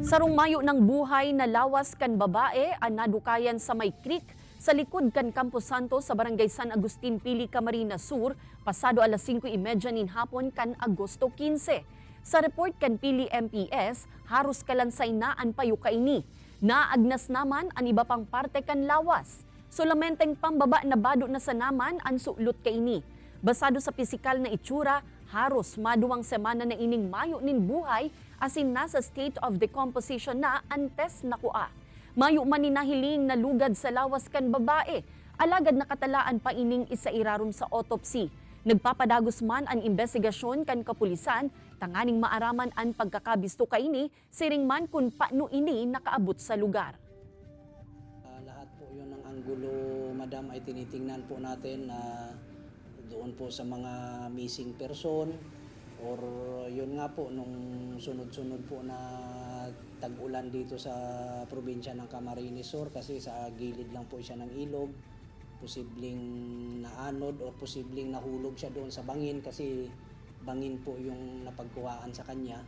Sarong mayo ng buhay na lawas kan babae ang nadukayan sa May Creek sa likod kan Campo Santo sa Barangay San Agustin, Pili, Camarines Sur, pasado alas 5:30 nin hapon kan Agosto 15. Sa report kan Pili MPS, haros kalansay na ang payo kaini. Naagnas naman ang iba pang parte kan lawas. Solamenteng pambaba na bado na sa naman ang sulot kaini. Basado sa pisikal na itsura, haros maduwang semana na ining mayo nin buhay asin nasa state of decomposition na antes nakua. Mayo man ni nahiling na lugad sa lawas kan babae, alagad nakatalaan pa ining isairaron sa autopsy. Nagpapadagos man ang investigasyon kan kapulisan, tanganing maaraman ang pagkakabisto kaini, siring man kung paano ini nakaabot sa lugar. Lahat po yun ng anggulo, madam, ay tinitingnan po natin na doon po sa mga missing person or yun nga po nung sunod-sunod po na tag-ulan dito sa probinsya ng Camarines Sur kasi sa gilid lang po siya ng ilog, posibleng naanod o posibleng nahulog siya doon sa bangin kasi bangin po yung napagkuhaan sa kanya.